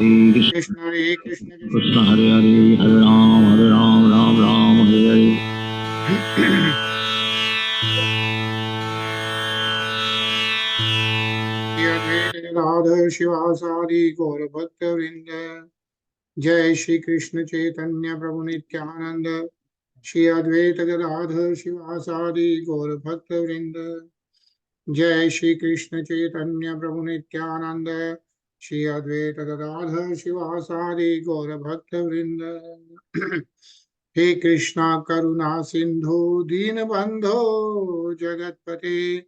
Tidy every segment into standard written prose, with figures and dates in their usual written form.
Krishna Hare Krishna Krishna Hare Hare, Hare Ram, Ram Ram, Hare Hare. Radha Shivasadi Gaura Bhakta Vrinda Jai Shri Krishna Chaitanya Prabhu Nityananda Shri Advaita Gadadhar Shivasadi Gaura Bhakta Vrinda Jai Shri Krishna Chaitanya Prabhu Nityananda Shri Advaita Gadadhar Shivasadi Gaura Bhakta Vrinda He Krishna Karuna Sindhu Deenabandho Jagatpate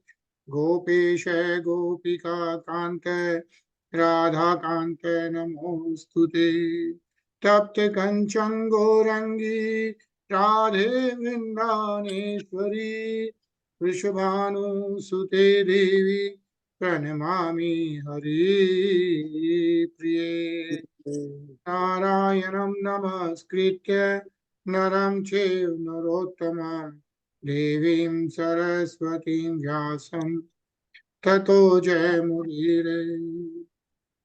Gopesh Gopika Kanta Radha Kanta Namostute Tapta Kanchan Gorangi Radhe Vrindaneshwari Vrishabhanu Sute Devi Pranamami Hari Priye Narayanam Namaskritya Naram Chev Narottamam Devim Saraswatim Vyasam Tato Jayamudire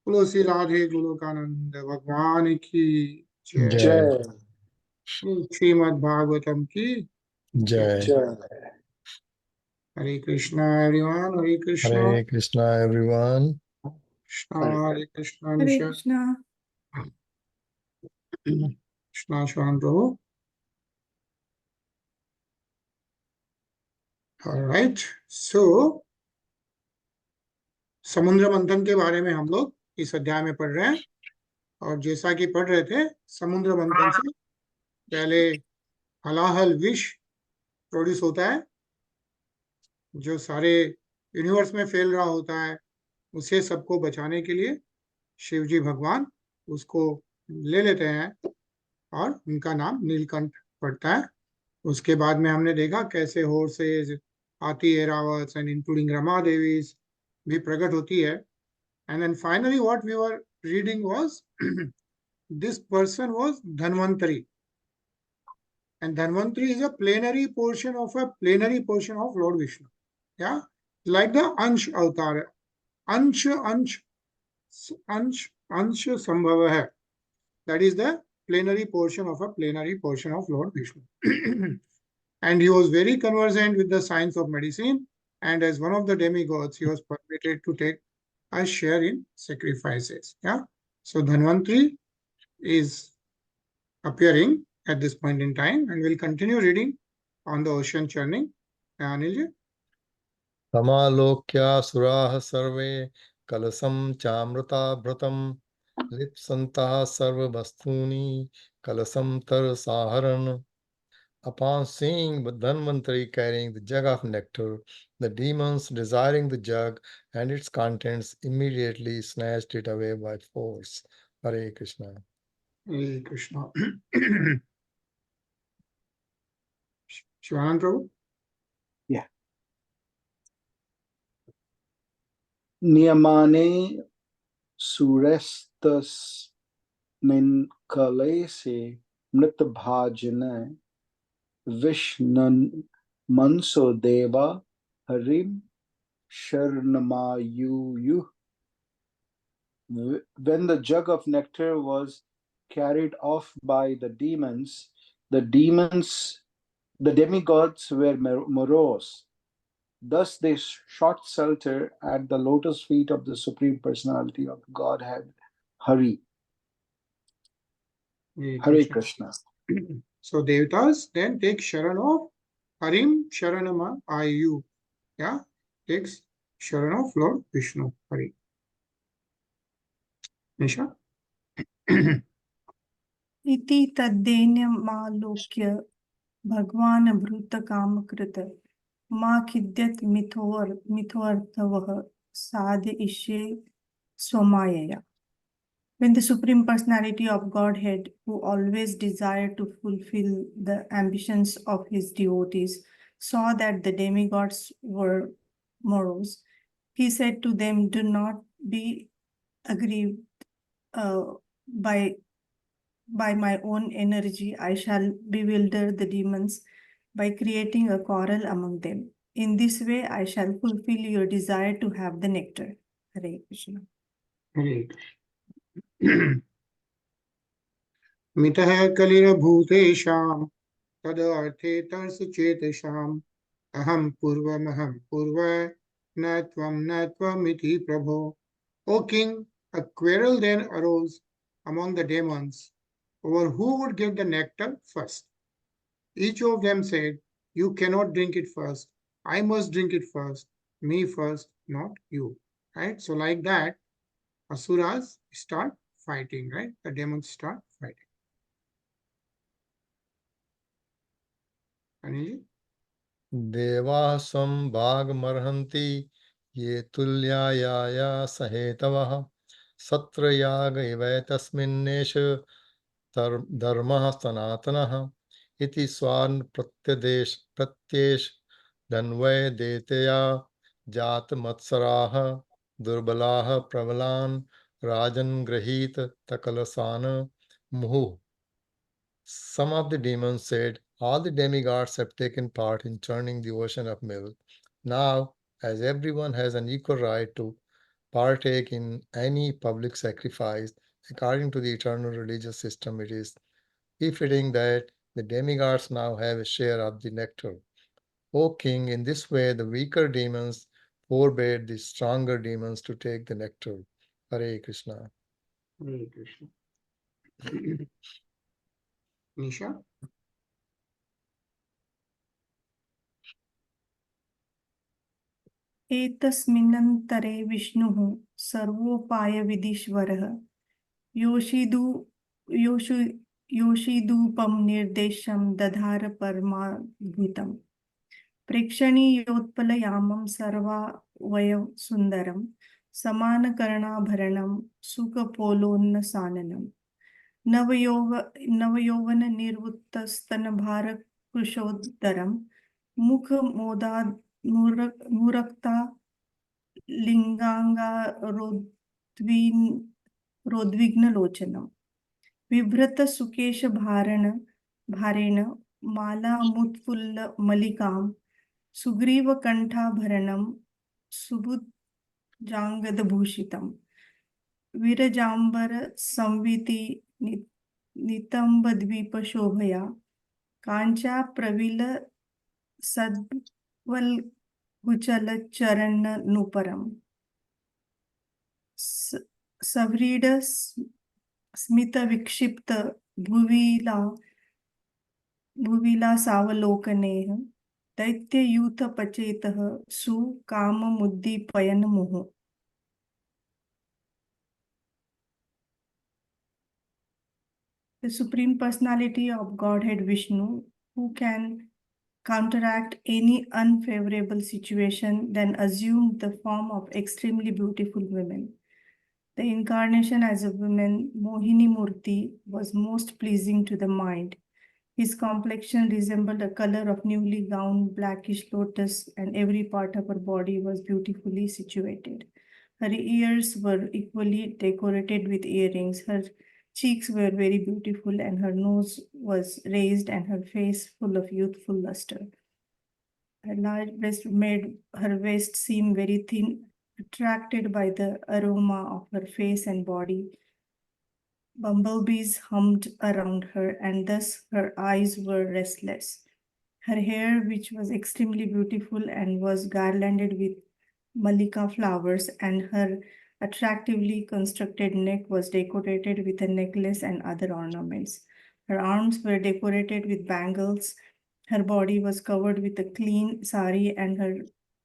Tulsi Radhe Golokananda Bhagwan ki Jai Srimad Bhagavatam ki Jai. Hare Krishna everyone, Hare Krishna. Hare Krishna everyone. Krishna, Hare Krishna, Hare Krishna. Krishna Shwan Prabhu. All right, so समुद्र मंथन के बारे में हम लोग इस अध्याय में पढ़ रहे हैं और जैसा कि पढ़ रहे थे समुद्र मंथन से पहले हलाहल विष प्रोड्यूस होता है जो सारे यूनिवर्स में फैल रहा होता है, उसे सबको बचाने के लिए शिवजी भगवान उसको ले लेते हैं और उनका नाम नीलकंठ पड़ता है। उसके बाद में हमने देखा कैसे हॉर्सेस हाथी एरावत्स एंड इंक्लूडिंग रमा देवी भी प्रकट होती है। And then finally what we were reading was this person was Dhanvantari, and Dhanvantari is a plenary portion of Lord Vishnu. Yeah, like the Ansh avatar, Ansh Sambhava hai. That is the plenary portion of Lord Vishnu. And he was very conversant with the science of medicine, and as one of the demigods, he was permitted to take a share in sacrifices. Yeah, so Dhanvantari is appearing at this point in time, and we'll continue reading on the ocean churning. Anilji. Samalokya suraha sarve kalasam chamrata bhratam lipsantah sarva bastuni kalasam tar saharan. Upon seeing Dhanvantari carrying the jug of nectar, the demons, desiring the jug and its contents, immediately snatched it away by force. Hare Krishna. Hare Krishna. Shivanand Prabhu? Yeah. Niyamane surestas min kalese mritabhajana Vishnan manso deva harim sharnamayuyu. When the jug of nectar was carried off by the demigods were morose. Thus they sought shelter at the lotus feet of the Supreme Personality of Godhead, Hari. Hare Krishna. So Devatas then take Sharan of Harim Sharanama Ayu. Yeah, takes Sharan of Lord Vishnu. Hari. Nisha? Iti taddenymalokya Bhagwan Bhruta Kamakrita Ma Khidyat Mithoarthavah Sadhya Ishe Swamayaya. When the Supreme Personality of Godhead, who always desired to fulfill the ambitions of his devotees, saw that the demigods were morose, he said to them, "Do not be aggrieved by my own energy. I shall bewilder the demons by creating a quarrel among them. In this way, I shall fulfill your desire to have the nectar." Hare Krishna. Hare. मितः कलिरभूतेषां तदर्थे तर्षचेतसाम् अहं पूर्व न त्वमिति प्रभो. O king, a quarrel then arose among the demons over who would get the nectar first. Each of them said, "You cannot drink it first. I must drink it first. Me first, not you." Right? So like that, asuras start fighting, right? The demons start fighting. Anil? देवाः स्वं भागमर्हन्ति ये तुल्याया सहेतवः सत्रयाग इव तस्मिन्नेष धर्मः सनातनः इति स्वान् प्रत्येष धन्वय देतया जातमत्सराः दुर्बलाः प्रबलान् राजन् गृहीत तकलसान् मुहुः. Some of the demons said, "All the demigods have taken part in churning the ocean of milk. Now, as everyone has an equal right to partake in any public sacrifice, according to the eternal religious system, it is befitting that the demigods now have a share of the nectar. O king, in this way the weaker demons forbade the stronger demons to take the nectar." Hare Krishna. Hare Krishna. Nisha? एतस्मिन्नन्तरे विष्णुः सर्वोपायविधीश्वरः योषिधूपं निर्देशं दधार परमाद्भुतम्. प्रेक्षणीयोत्पलयामं सर्वावयवसुन्दरं समानकर्णाभरणं सुखपोलोन्नसाननं नवयौवननिर्वृत्तस्तनभारकुशोदरं मुखमोदात्मुरक्ता लिङ्गाङ्गारोद्विग्नलोचनं बिभ्रतसुकेशभारेण मालामुत्फुल्लमलिकां सुग्रीवकण्ठाभरणं सुभुजाङ्गदभूषितं विरजाम्बरसंविति नितम्बद्वीपशोभया काञ्चाप्रविलसद्वल्कुचलचरणनुपरम् सव्रीडस्मितविक्षिप्त भुविलासावलोकनेः दैत्ययूथपचेतः सुकाममुद्दीपयन् मुहुः. The Supreme Personality of Godhead Vishnu, who can counteract any unfavorable situation, then assumed the form of extremely beautiful women. The incarnation as a woman, Mohinī-Mūrti, was most pleasing to the mind. His complexion resembled the color of newly gowned blackish lotus, and every part of her body was beautifully situated. Her ears were equally decorated with earrings. Her cheeks were very beautiful, and her nose was raised, and her face full of youthful luster. Her large breast made her waist seem very thin, attracted by the aroma of her face and body. Bumblebees hummed around her, and thus her eyes were restless. Her hair, which was extremely beautiful and was garlanded with malika flowers, and her attractively constructed neck was decorated with a necklace and other ornaments. Her arms were decorated with bangles. Her body was covered with a clean sari, and her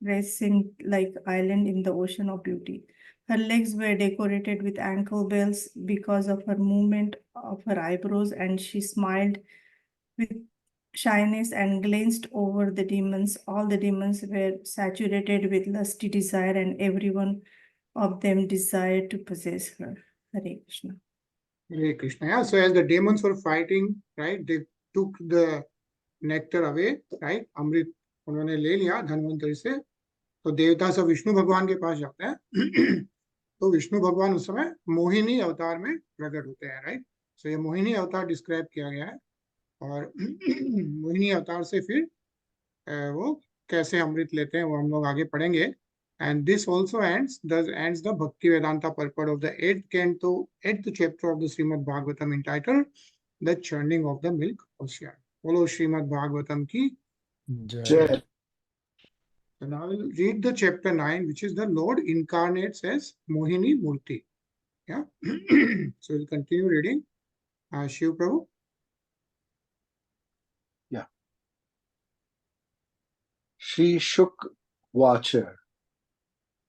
breasts seemed like island in the ocean of beauty. Her legs were decorated with ankle bells because of her movement of her eyebrows, and she smiled with shyness and glanced over the demons. All the demons were saturated with lusty desire, and every one of them desired to possess her. Hare Krishna. Hare Krishna. Yeah, so as the demons were fighting, right, they took the nectar away, right? Amrit उन्होंने ले लिया धन्वंतरि से. तो देवता सब विष्णु भगवान के पास जाते हैं. तो विष्णु भगवान उस समय मोहिनी अवतार में प्रकट होते हैं, राइट? सो ये मोहिनी अवतार डिस्क्राइब किया गया है. और मोहिनी अवतार से फिर वो कैसे अमृत लेते हैं वो हम लोग आगे पढ़ेंगे. And this also ends the Bhakti Vedanta purport of the 8th canto, 8th chapter of the Srimad Bhagavatam entitled The Churning of the Milk Ocean. Follow Srimad Bhagavatam ki Jai. Jai. So now we'll read the chapter 9, which is the Lord incarnates as Mohinī-Mūrti. Yeah. So we'll continue reading. Shiv Prabhu. Yeah. Shri Shuk Vacha.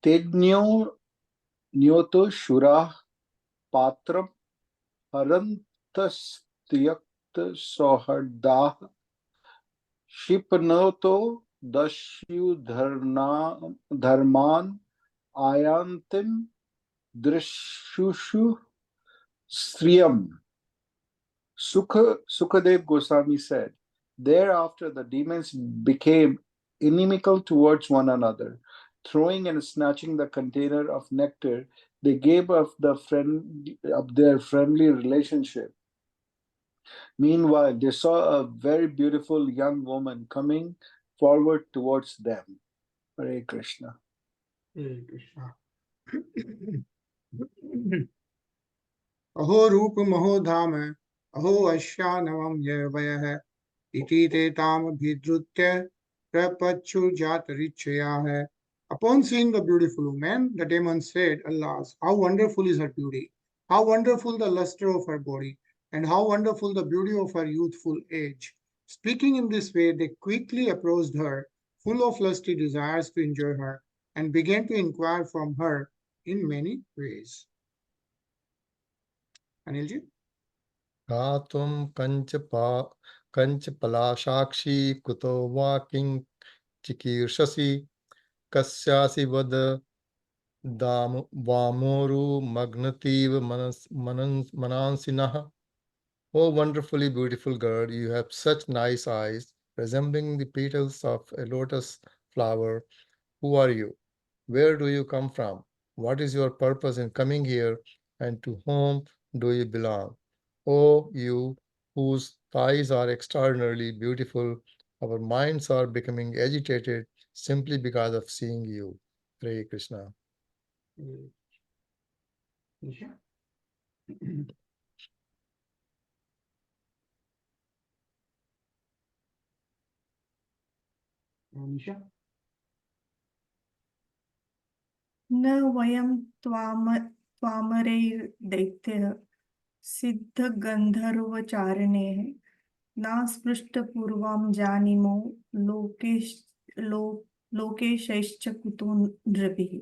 Tednyo Nyoto Shurah Patram Harantastyakta Sohardah Shipnoto Dashu Dharman Ayantim Drishushu Sriyam. Sukadev Goswami said, thereafter the demons became inimical towards one another. Throwing and snatching the container of nectar, they gave up their friendly relationship. Meanwhile, they saw a very beautiful young woman coming forward towards them. Hare Krishna. Hare Krishna. Aho Rupa Maho Dhama, Aho Ashyanam Yavayah, Iti Te Tam Bhidrutya, Prapachu Jatarichaya. Upon seeing the beautiful woman, the demon said, Alas, how wonderful is her beauty, how wonderful the luster of her body, and how wonderful the beauty of her youthful age. Speaking in this way, they quickly approached her, full of lusty desires to enjoy her, and began to inquire from her in many ways. Anilji? Katum kanch palasakshi kuto vaking chikirshasi kasyasi vad vamoru magnativ manansinah. Oh, wonderfully beautiful girl, you have such nice eyes, resembling the petals of a lotus flower. Who are you? Where do you come from? What is your purpose in coming here? And to whom do you belong? Oh, you whose thighs are extraordinarily beautiful, our minds are becoming agitated simply because of seeing you. Hare Krishna. Nisha? Nisha? न वयं त्वामरैर्दैत्यः सिद्धगन्धर्वचारिणेः नास्पृष्टपूर्वं जानीमो लोकेशैश्च कुतो नृभिः.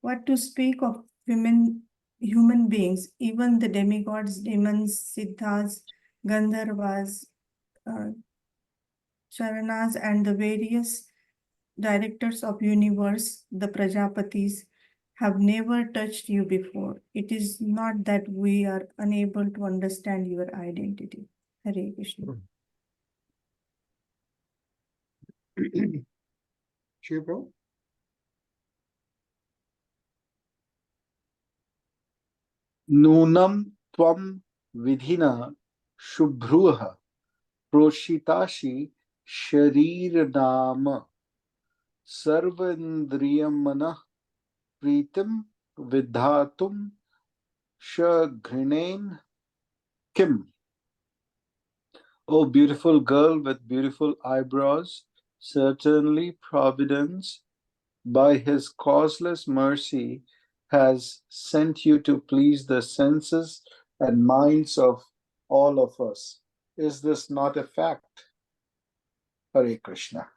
What to speak of human beings, even the demigods, demons, siddhas, gandharvas, charanas, and the various directors of universe, the Prajapatis, have never touched you before. It is not that we are unable to understand your identity. Hare Krishna. Shiv Prabhu? Nunam Tvam Vidhina Shubhruha Proshitashi Sharirnama Sarvandriyamana Pritam Vidhatum Shaghrinan Kim. O beautiful girl with beautiful eyebrows, certainly Providence, by his causeless mercy, has sent you to please the senses and minds of all of us. Is this not a fact? Hare Krishna.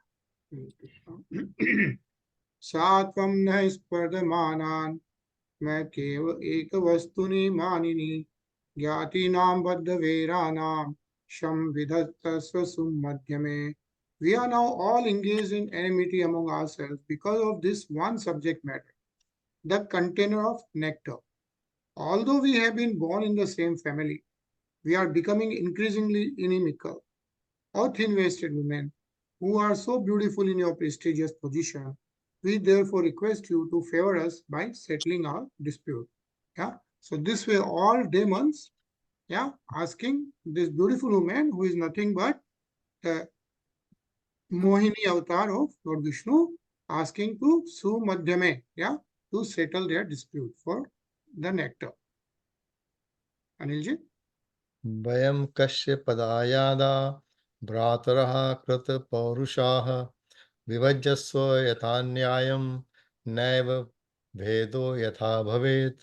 सात्वं न स्पर्धमानान् मैं केव एक वस्तुनि मानिनि ज्ञातीनां बद्धवेरानां संविधत्तस्व सुमध्यमे. We are now all engaged in enmity among ourselves because of this one subject matter, the container of nectar. Although we have been born in the same family, we are becoming increasingly inimical. O thin-waisted women, who are so beautiful in your prestigious position, we therefore request you to favor us by settling our dispute. Yeah. So this way, all demons, yeah, asking this beautiful woman who is nothing but the Mohinī avatar of Lord Vishnu, asking to sumadhyame, yeah, to settle their dispute for the nectar. Anilji? Vayam kasya padayada bhrataraha krata paurushaha vivajyasva yathanyayam naiva bhedo yatha bhavet.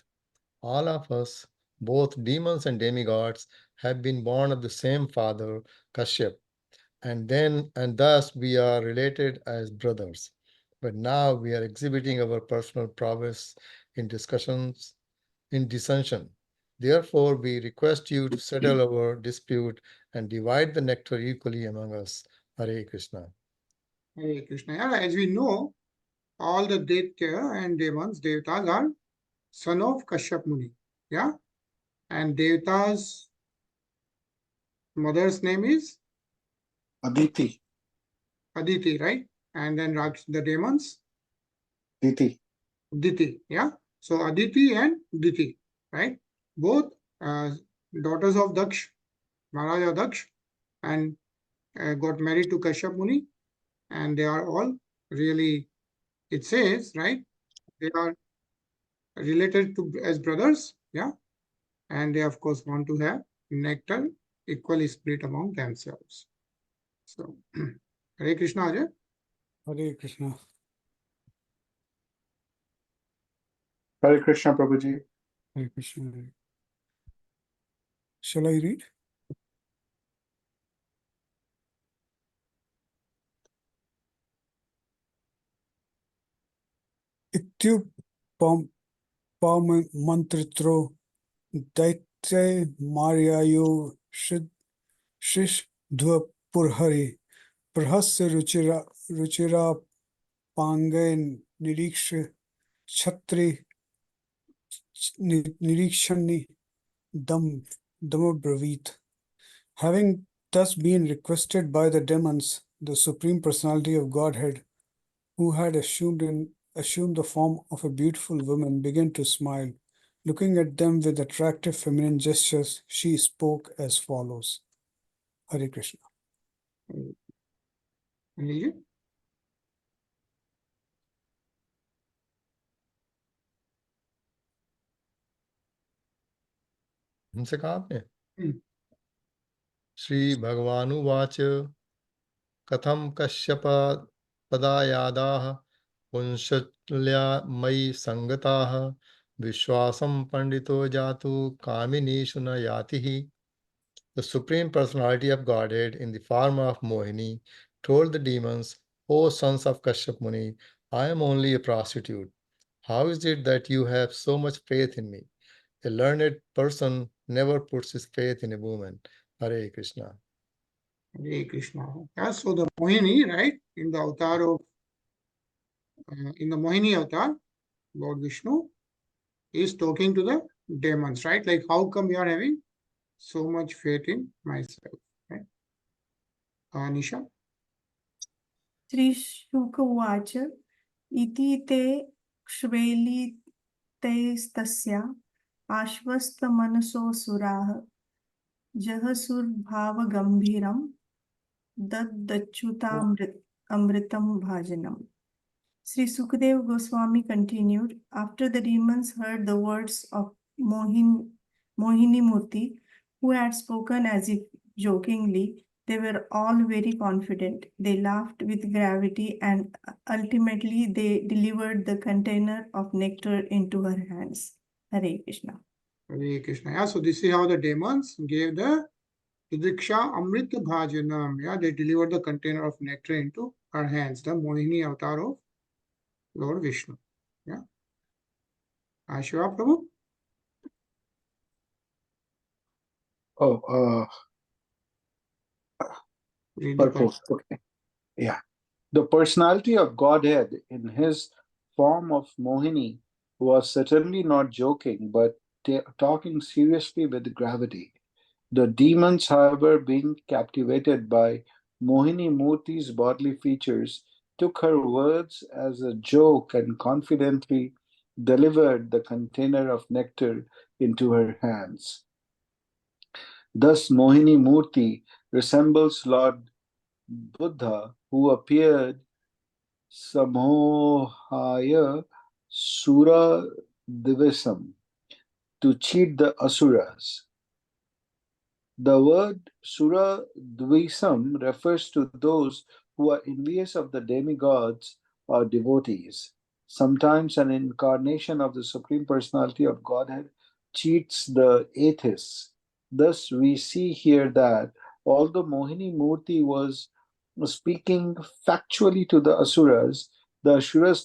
All of us, both demons and demigods, have been born of the same father, Kashyap, and thus we are related as brothers. But now we are exhibiting our personal prowess in dissension. Therefore, we request you to settle our dispute and divide the nectar equally among us. Hare Krishna. Hare Krishna. Yeah, as we know, all the Daitya and demons, Devatas are son of Kashyap Muni. Yeah. And Devata's mother's name is Aditi. Aditi, right? And then the demons? Aditi. Diti, yeah. So Aditi and Diti, right? Both daughters of Daksh, Maharaja Daksh, and got married to Kashyap Muni, and they are all really, it says, right? They are related to as brothers, yeah, and they of course want to have nectar equally split among themselves. So, Hare Krishna, Ajay. Hare Krishna. Hare Krishna, Prabhuji. Hare Krishna. Shall I read? Mantrito Daite Maryayo Shish Dhvapurhari Prahasya Ruchira Pangain Niriksha Chatri Nirikshani Damabravit. Having thus been requested by the demons, the Supreme Personality of Godhead, who had assumed the form of a beautiful woman, began to smile. Looking at them with attractive feminine gestures, she spoke as follows. Hare Krishna. Anilji? हमसे कहा आपने श्री भगवानुवाच कथम कश्यप पदायादाः पुंसल्या मयि संगताः विश्वासं पंडितो जातु कामिनीषु न यातिः. The Supreme Personality of Godhead in the form of Mohini told the demons, O sons of Kashyap Muni, I am only a prostitute. How is it that you have so much faith in me? A learned person never puts his faith in a woman. Hare Krishna. Hare Krishna. Yeah, so the Mohini, right, in the avatar of, in the Mohini avatar, Lord Vishnu is talking to the demons, right? Like, how come you are having so much faith in myself, right? Nisha? Sri Shuka Uvacha Iti te Kshvelitestasya Ashvasta Manaso Suraha Jahasur Bhava Gambhiram Daddachyuta Amritam Bhajanam. Sri Sukadev Goswami continued, after the demons heard the words of Mohinī-Mūrti, who had spoken as if jokingly, they were all very confident. They laughed with gravity and ultimately they delivered the container of nectar into her hands. Hare Krishna. Hare Krishna. Yeah, so this is how the demons gave the Diksha Amrita Bhajanam. Yeah, they delivered the container of nectar into her hands, the Mohini avatar of Lord Vishnu. Yeah. Ashiva Prabhu? Oh, Read the purpose. Okay. Yeah. The personality of Godhead in his form of Mohini was certainly not joking, but talking seriously with gravity. The demons, however, being captivated by Mohinī-Mūrti's bodily features, took her words as a joke and confidently delivered the container of nectar into her hands. Thus, Mohinī-Mūrti resembles Lord Buddha, who appeared samohaya sura divisam, to cheat the asuras. The word sura dvisam refers to those who are envious of the demigods or devotees. Sometimes an incarnation of the Supreme Personality of Godhead cheats the atheists. Thus, we see here that although Mohinī-Mūrti was speaking factually to the asuras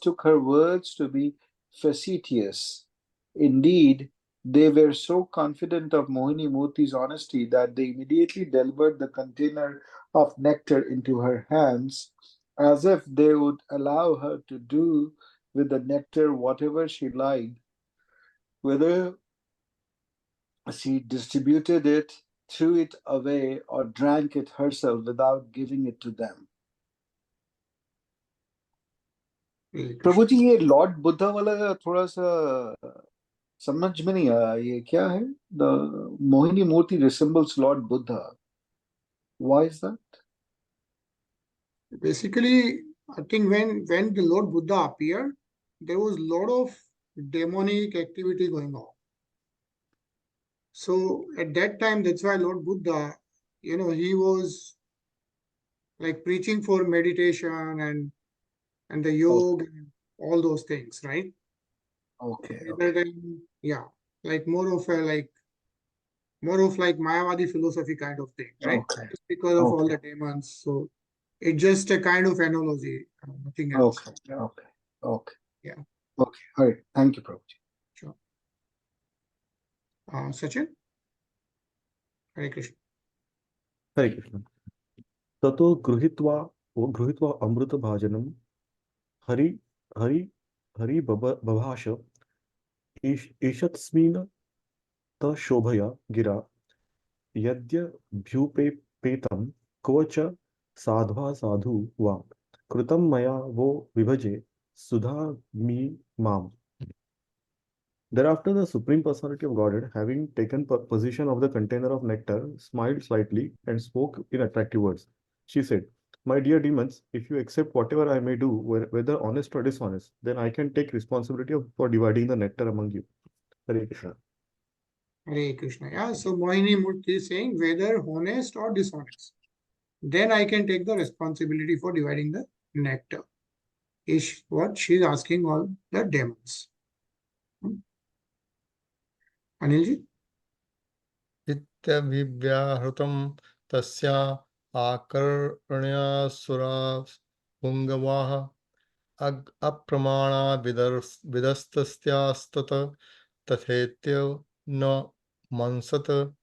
took her words to be facetious. Indeed, they were so confident of Mohinī-Mūrti's honesty that they immediately delivered the container of nectar into her hands, as if they would allow her to do with the nectar whatever she liked, whether she distributed it, threw it away, or drank it herself without giving it to them. प्रभु जी, ये Lord Buddha वाला थोड़ा सा समझ में नहीं आया, ये क्या है? The Mohinī-Mūrti resembles Lord Buddha. Why is that? Basically, I think when the Lord Buddha appeared, there was a lot of demonic activity going on. So at that time, that's why Lord Buddha, he was like preaching for meditation and the yoga and all those things, right? Okay. Rather than, like more of like Mayavadi philosophy kind of thing, right? Okay. Just because of all the demons. So it's just a kind of analogy, nothing else. Okay. Yeah. Okay. All right. Thank you, Prabhuji. Sure. Sachin? Hare Krishna. Hare Krishna. Tato gruhitva amruta bhajanam hari babhasha ishatsmina ta shobhaya gira yadya bhyupetam kvacha sadhva sadhu va krutam maya vo vibhaje sudha mi mam. Thereafter, the Supreme Personality of Godhead, having taken possession of the container of nectar, smiled slightly and spoke in attractive words. She said, "My dear demons, if you accept whatever I may do, whether honest or dishonest, then I can take responsibility for dividing the nectar among you." Hare Krishna. Hare Krishna. Yeah, so Mohinī-Mūrti is saying whether honest or dishonest, then I can take the responsibility for dividing the nectar. Is what she's asking all the demons. Anilji? Ityabhivyahutam tasya akaranyasura pungavaha apramana vidastasya tathetya no mansata.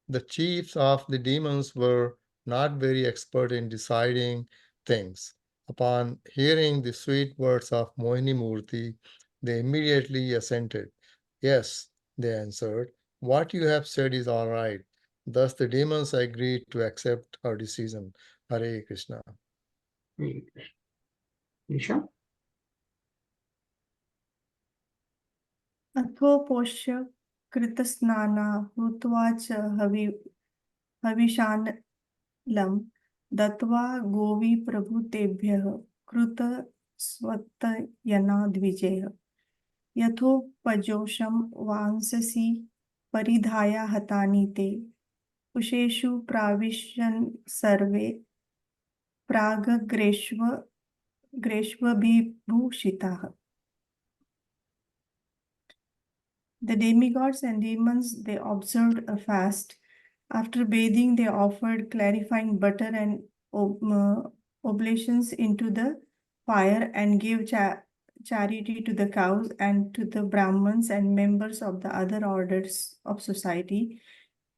The chiefs of the demons were not very expert in deciding things. Upon hearing the sweet words of Mohinī-Mūrti, they immediately assented. Yes, they answered, what you have said is all right. Thus the demons agreed to accept her decision. Hare Krishna. Hare Krishna. Nisha? अथोपोष्य कृतस्नाना भूत्वा च हविषान्नं दत्त्वा गोवी प्रभूतेभ्यः कृतस्वत्तयना द्विजैः यथोपजोषं वांससि परिधाया हतानि ते कुशेषु provision survey प्रागग्रेष्वभिभूषिताः. The demigods and demons, they observed a fast. After bathing, they offered clarifying butter and oblations into the fire and gave charity to the cows and to the Brahmins and members of the other orders of society,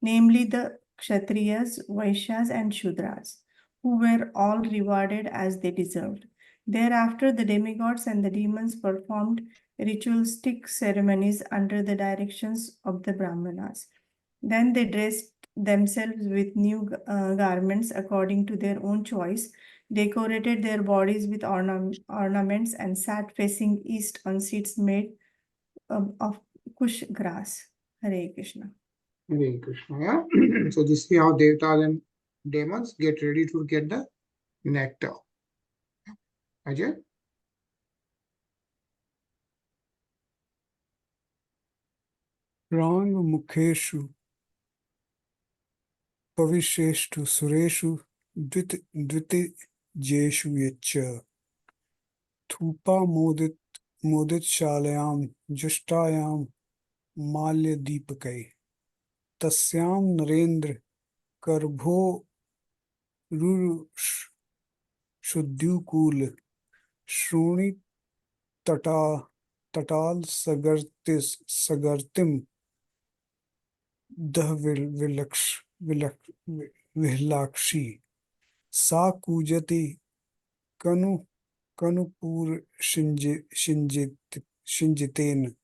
namely the Kshatriyas, Vaishyas, and Shudras, who were all rewarded as they deserved. Thereafter, the demigods and the demons performed ritualistic ceremonies under the directions of the Brahmanas. Then they dressed themselves with new garments according to their own choice, decorated their bodies with ornaments, and sat facing east on seats made of kush grass. Hare Krishna. Hare Krishna. Yeah. So this is how devatas and demons get ready to get the nectar. Ajay? Rang Mukheshu Pavisheshtu Sureshu Dviti Jeshu Yacha Thupa Modit Shalayam Jushtayam Malya Deepakai Tasyam Narendra Karbho Rurush Shuddhukul Shruni Tatal Sagartim Dah Vilakshi Sa Kujati Kanupur Shinjiten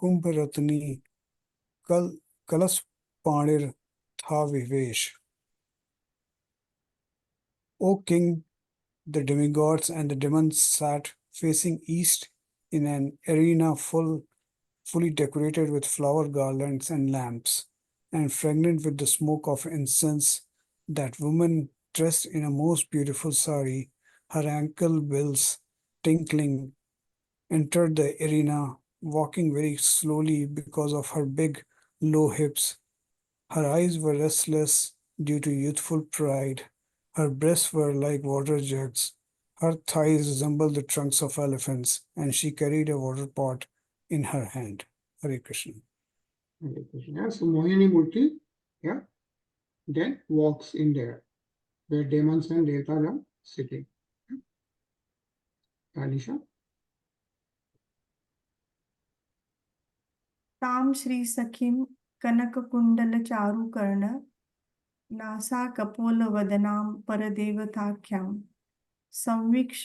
Kumbharatni Kalas Panir Tha Vivesh. O king, the demigods and the demons sat facing east in an arena fully decorated with flower garlands and lamps, and fragrant with the smoke of incense. That woman, dressed in a most beautiful sari, her ankle bells tinkling, entered the arena, walking very slowly because of her big, low hips. Her eyes were restless due to youthful pride. Her breasts were like water jugs. Her thighs resembled the trunks of elephants, and she carried a water pot in her hand. Hare Krishna. Hare Krishna. So Mohinī-Mūrti, yeah, then walks in there, where demons and devatas are sitting. Anisha? ताम श्री सखीम कनक कुंडल चारुकर्ण NASA कपोल वदनाम परदेवताख्याम संवीक्ष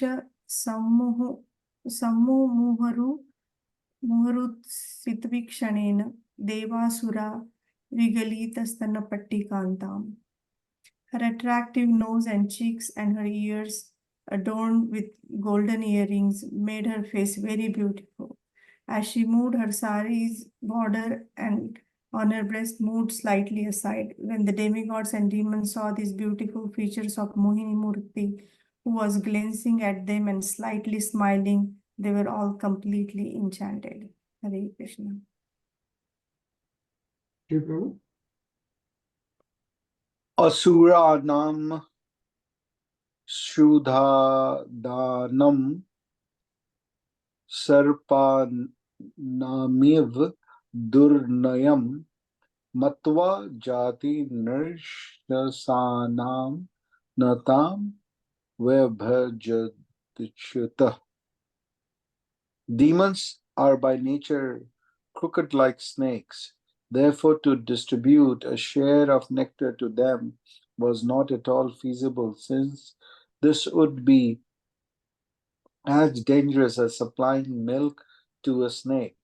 मुहुरुत्सितवीक्षणेन देवासुरा विगलितस्तनपट्टिकान्ताम्. Her attractive nose and cheeks and her ears adorned with golden earrings made her face very beautiful. As she moved, her sari's border and on her breast moved slightly aside. When the demigods and demons saw these beautiful features of Mohinī-Mūrti, who was glancing at them and slightly smiling, they were all completely enchanted. Hare Krishna. Dear Prabhu? Asuranam Shudhadanam Sarpanamiv Durnayam Matva Jati Nirsasanam Natam Vibhajadichyata. Demons are by nature crooked like snakes. Therefore, to distribute a share of nectar to them was not at all feasible, since this would be as dangerous as supplying milk to a snake.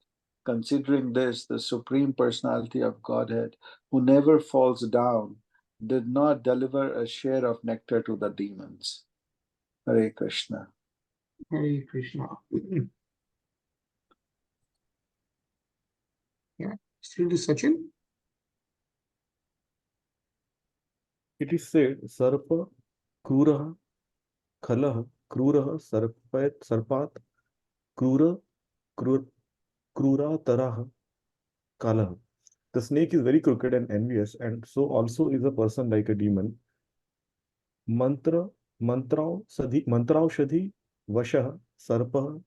Considering this, the Supreme Personality of Godhead, who never falls down, did not deliver a share of nectar to the demons. Hare Krishna. Hare Krishna. Yeah, still this Sachin? It is said, Sarpa Kruraha Khalah Kruraha Sarpat Krura Taraha Kalah. The snake is very crooked and envious, and so also is a person like a demon. Mantraushadhi Vashah Sarpah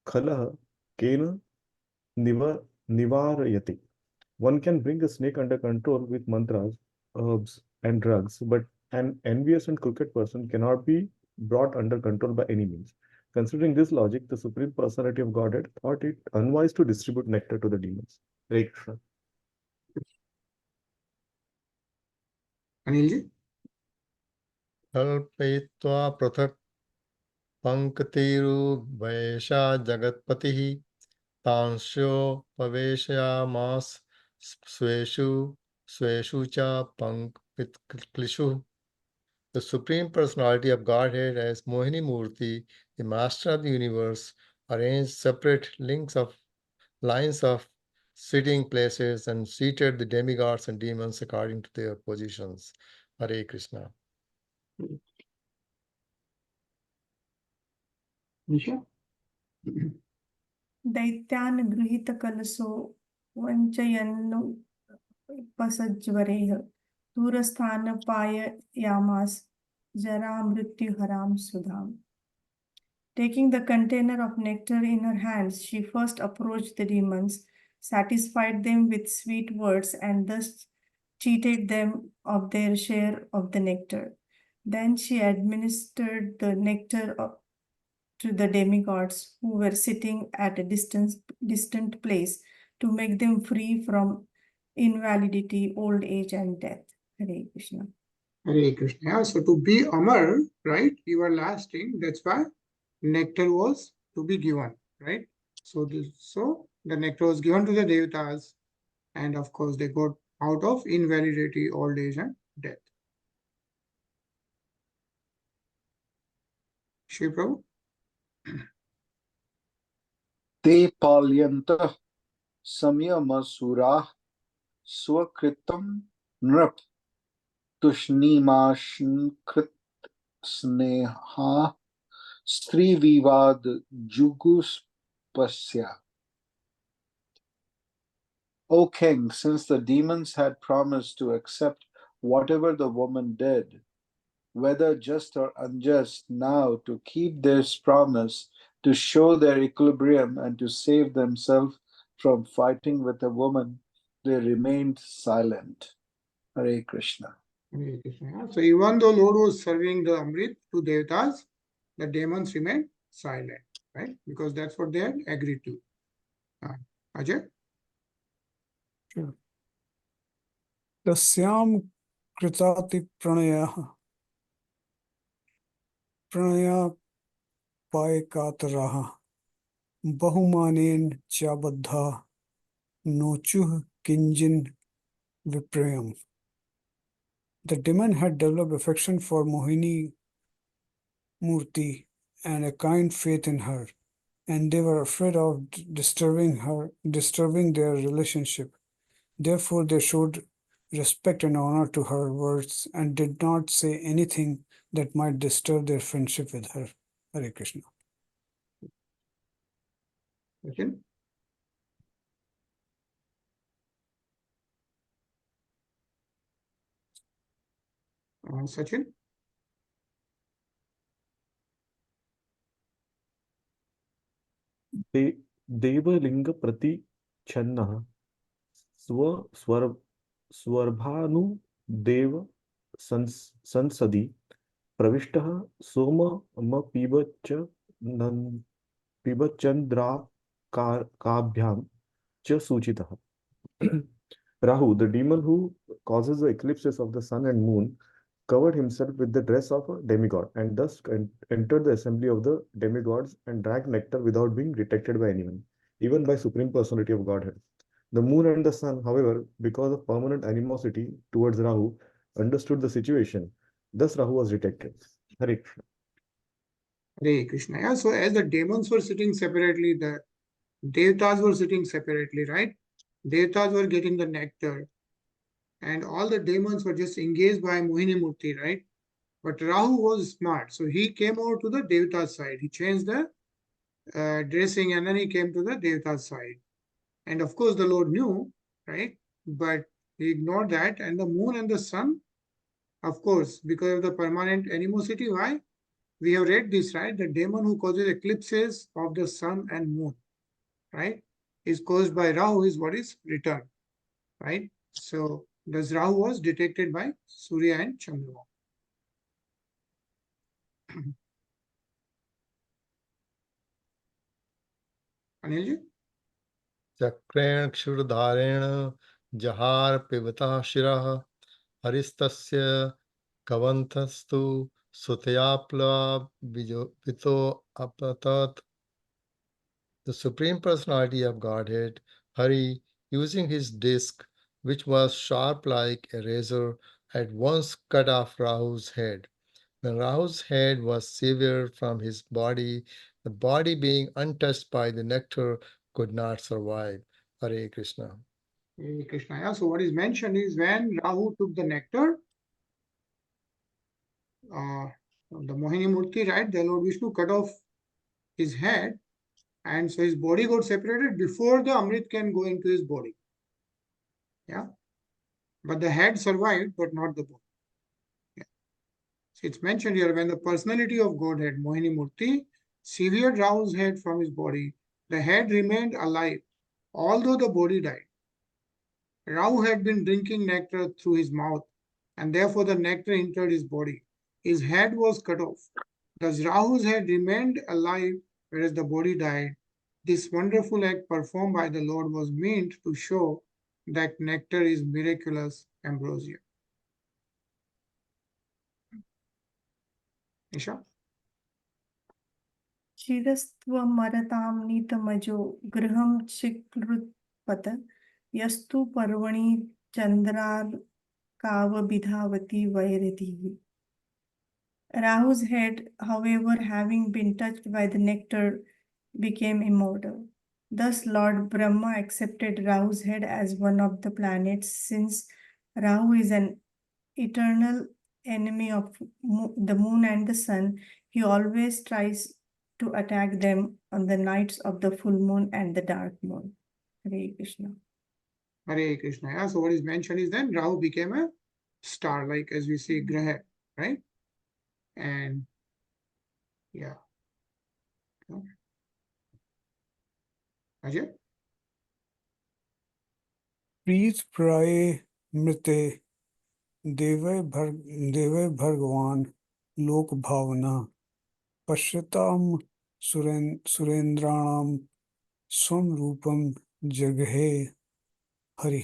Khalah Kena Nivarayati. One can bring a snake under control with mantras, herbs, and drugs, but an envious and crooked person cannot be brought under control by any means. Considering this logic, the Supreme Personality of Godhead thought it unwise to distribute nectar to the demons. Hare Krishna. Anilji? Kalpayitva prathak pankatiru vaisha jagatpatihi tansyo paveshayamas sweshu cha pankitlishu. The Supreme Personality of Godhead as Mohinī-Mūrti, the Master of the Universe, arranged separate lines of sitting places and seated the demigods and demons according to their positions. Hare Krishna. Nisha? दैत्यान् गृहीतकलशो वञ्चयन्नुपसज्वरेः दूरस्थानपाययामास जरामृत्युहरां सुधाम्. Taking the container of nectar in her hands, she first approached the demons, satisfied them with sweet words, and thus cheated them of their share of the nectar. Then she administered the nectar to the demigods who were sitting at a distant place to make them free from invalidity, old age, and death. Hare Krishna. Hare Krishna. So to be Amar, right, everlasting, that's why nectar was to be given, right? So the nectar was given to the Devatas, and of course they got out of invalidity, old age, and death. Shri Prabhu? Te palyantah samyamasura swakritam nrap tushnimashankrit sneha stri vivad juguspasya. O king, since the demons had promised to accept whatever the woman did, whether just or unjust, now to keep this promise, to show their equilibrium and to save themselves from fighting with a woman, they remained silent. Hare Krishna. Hare Krishna. So even though Lord was serving the Amrit to Devatas, the demons remained silent, right? Because that's what they had agreed to. Ajay? Sure. Tasyam kritati pranaya paikataraha bahumanen chabadha nochuh kinjin viprayam. The demon had developed affection for Mohinī-Mūrti and a kind faith in her, and they were afraid of disturbing their relationship. Therefore, they showed respect and honor to her words and did not say anything that might disturb their friendship with her. Hare Krishna. Sachin? Sachin? देवलिंग प्रति छन्नः स्वभानुदेव संसदि प्रविष्टः सोममपिबच्चन्द्राकाभ्यां च सूचितः. Rahu, the demon who causes the eclipses of the sun and moon, covered himself with the dress of a demigod and thus entered the assembly of the demigods and drank nectar without being detected by anyone, even by Supreme Personality of Godhead. The moon and the sun, however, because of permanent animosity towards Rahu, understood the situation. Thus Rahu was detected. Hare Krishna. Hare Krishna. Yeah, so as the demons were sitting separately, the Devatas were sitting separately, right? Devatas were getting the nectar, and all the demons were just engaged by Mohinī-Mūrti, right? But Rahu was smart, so he came over to the Devata side. He changed the dressing, and then he came to the Devata side. And of course, the Lord knew, right? But he ignored that. And the moon and the sun, of course, because of the permanent animosity, why? We have read this, right? The demon who causes eclipses of the sun and moon, right, is caused by Rahu, is what is returned, right? So, thus Rahu was detected by Surya and Chandrama. Anilji? चक्रेण क्षुरधारेण जहार पिबतः शिरः हरिस्तस्य कवंतस्तु सुतयाप्लावितो अपतत. The Supreme Personality of Godhead, Hare, using his disc, which was sharp like a razor, at once cut off Rahu's head. When Rahu's head was severed from his body, the body being untouched by the nectar could not survive. Hare Krishna. Hare Krishna. Yeah, so what is mentioned is when Rahu took the nectar, the Mohinī-Mūrti, right, the Lord Vishnu cut off his head, and so his body got separated before the Amrit can go into his body. Yeah. But the head survived, but not the body. Yeah. So it's mentioned here, when the personality of Godhead, Mohinī-Mūrti, severed Rahu's head from his body, the head remained alive, although the body died. Rahu had been drinking nectar through his mouth, and therefore the nectar entered his body. His head was cut off. Thus Rahu's head remained alive, whereas the body died. This wonderful act performed by the Lord was meant to show that nectar is miraculous ambrosia. Isha? शिरस्त्वमरतां नीतमजो गृहं चिक्लृत्पत यस्तु पर्वणि चन्द्रार्कावभिधावति वैरिधिः. Rahu's head, however, having been touched by the nectar, became immortal. Thus, Lord Brahma accepted Rahu's head as one of the planets, since Rahu is an eternal enemy of the moon and the sun. He always tries to attack them on the nights of the full moon and the dark moon. Hare Krishna. Hare Krishna. Yeah, so what is mentioned is then Rahu became a star, like as we see Graha, right? And yeah. Ajay? प्रीत प्राये मृते देवै भगवान लोक भावना पश्यताम सुरेंद्राणाम स्वम रूपम जगहे Hari.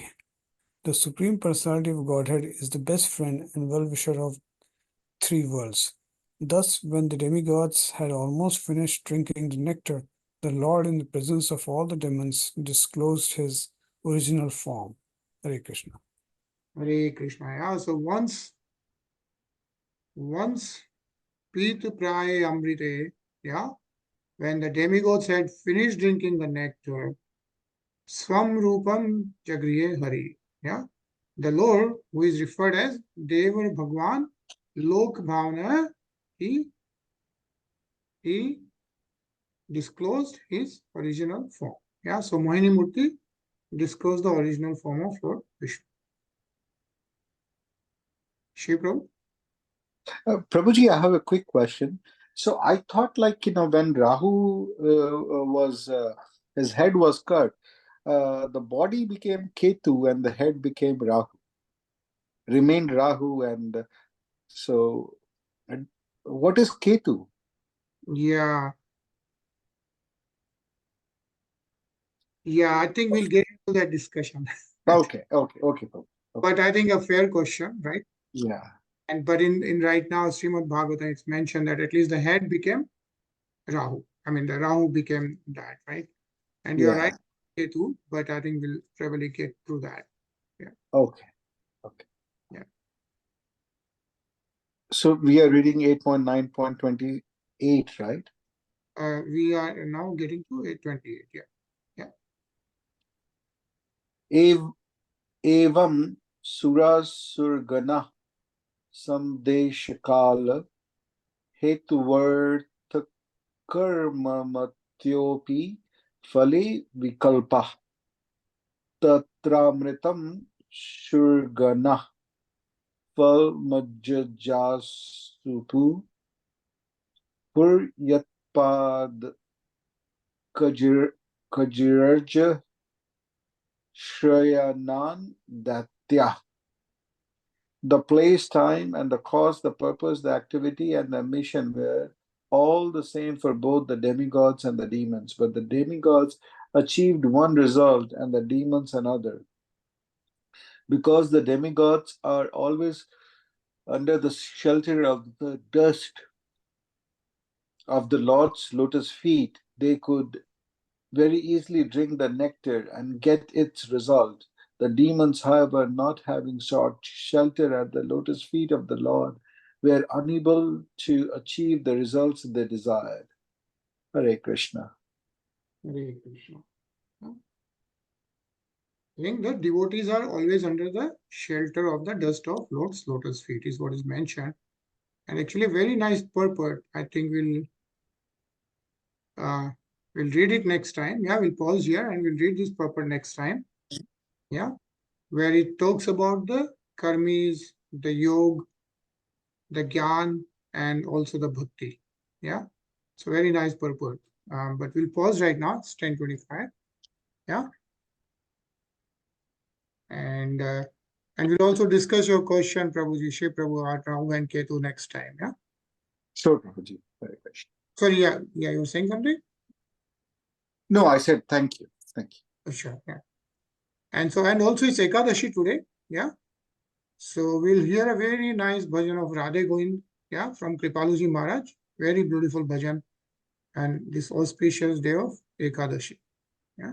The Supreme Personality of Godhead is the best friend and well-wisher of three worlds. Thus, when the demigods had almost finished drinking the nectar, the Lord, in the presence of all the demons, disclosed his original form. Hare Krishna. Hare Krishna. Yeah, so once Pita Praye Amrite, yeah, when the demigods had finished drinking the nectar, Swam Rupam Jagriye Hari, yeah, the Lord, who is referred as Deva Bhagwan Lok Bhavana, he disclosed his original form. Yeah, so Mohinī-Mūrti disclosed the original form of Lord Vishnu. Shiv Prabhu? Prabhuji, I have a quick question. So I thought, like, when Rahu his head was cut, the body became Ketu and the head became Rahu, remained Rahu. And so, what is Ketu? Yeah. Yeah, I think we'll get into that discussion. Okay, Prabhu. But I think a fair question, right? Yeah. But in right now, Srimad Bhagavatam, it's mentioned that at least the head became Rahu. I mean, the Rahu became that, right? And you're right, Ketu, but I think we'll probably get through that. Yeah. Okay. Yeah. So we are reading 8.9.28, right? We are now getting to 8.28. Yeah. Evam Surasurgana Samdeshakala Hetuvartha Karmamatyopi Fali Vikalpa Tatramritam Shurgana Fal Majjasupu Puryatpad Kajirja Shrayanan Datya. The place, time, and the cause, the purpose, the activity, and the mission were all the same for both the demigods and the demons, but the demigods achieved one result and the demons another. Because the demigods are always under the shelter of the dust of the Lord's lotus feet, they could very easily drink the nectar and get its result. The demons, however, not having sought shelter at the lotus feet of the Lord, were unable to achieve the results they desired. Hare Krishna. Hare Krishna. I think the devotees are always under the shelter of the dust of Lord's lotus feet, is what is mentioned. And actually, very nice purport. I think we'll We'll read it next time. Yeah, we'll pause here and we'll read this proper next time. Yeah, where it talks about the karmis, the yoga, the gyan, and also the bhakti. Yeah, so very nice purport. But we'll pause right now. It's 10:25. Yeah, and we'll also discuss your question, Prabhuji, Shiv Prabhu, Rahu and Ketu next time. Yeah. Sure, Prabhuji. Hare Krishna. Sorry, yeah, you were saying something? No, I said thank you. Thank you. Sure. Yeah. And also it's Ekadashi today. Yeah. So we'll hear a very nice bhajan of Radhe-Govind. Yeah, from Kripaluji Maharaj. Very beautiful bhajan. And this auspicious day of Ekadashi. Yeah.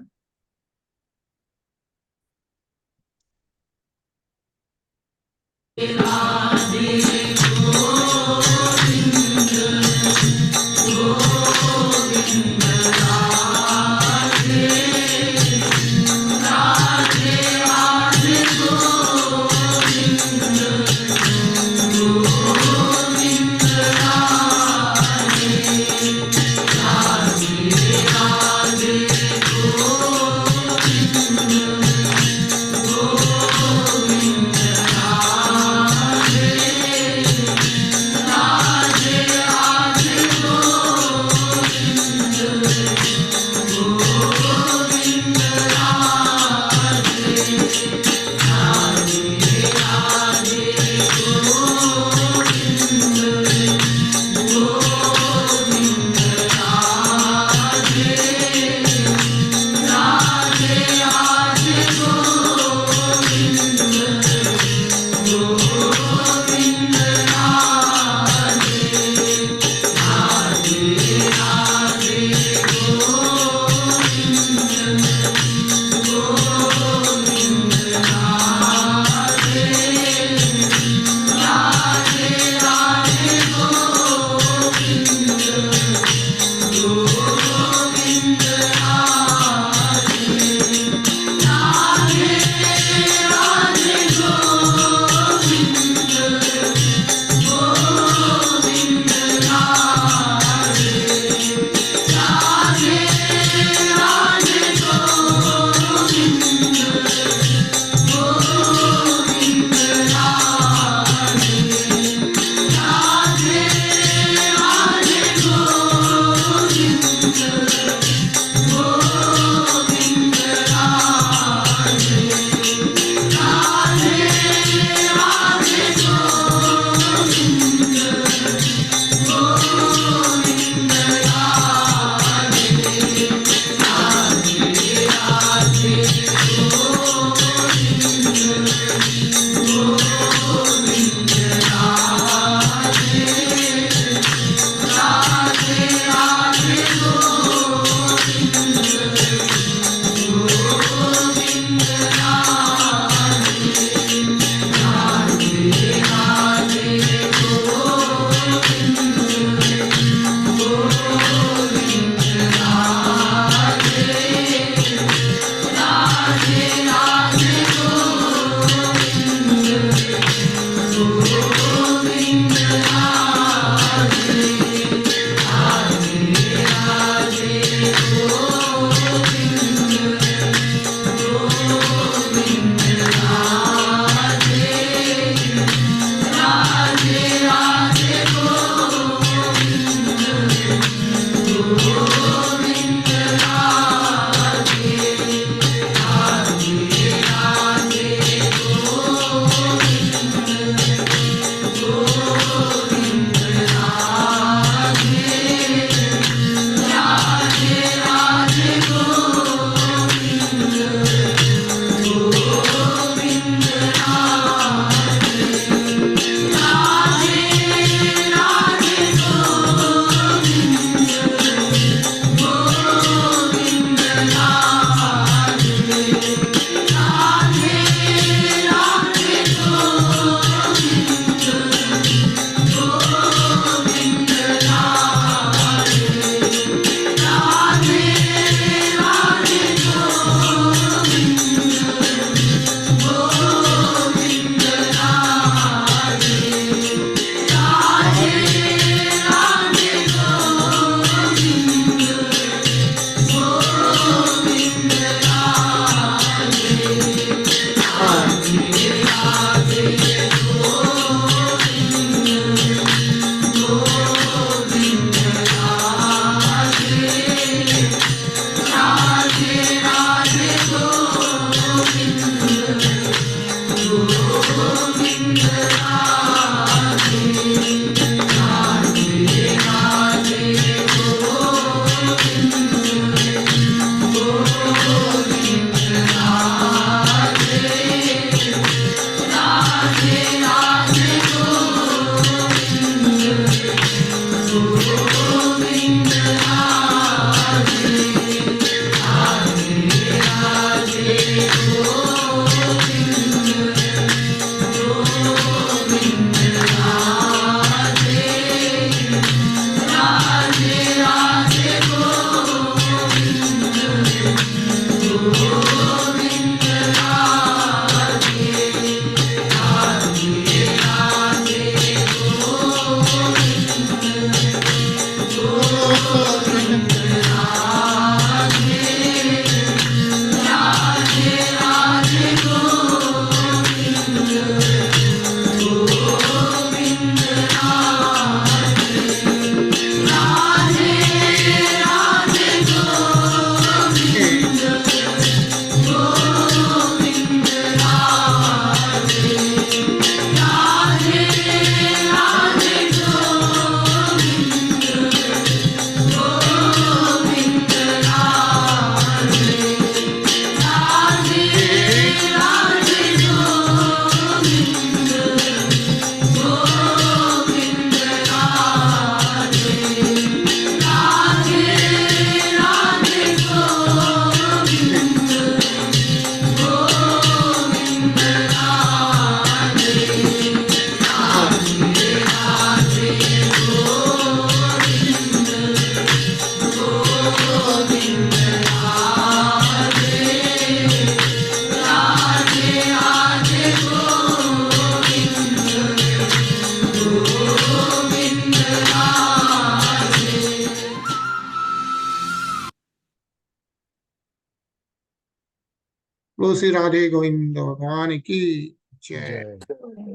Bolo Sri Radhe Govind Bhagwan ki jai.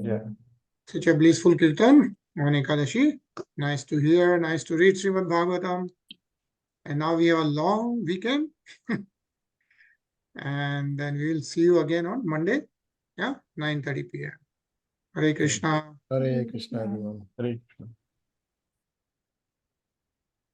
Jai. Such a blissful kirtan on Ekadashi. Nice to hear, nice to read Srimad Bhagavatam. And now we have a long weekend. And then we will see you again on Monday. Yeah, 9:30 p.m. Hare Krishna. Hare Krishna, everyone. Hare Krishna.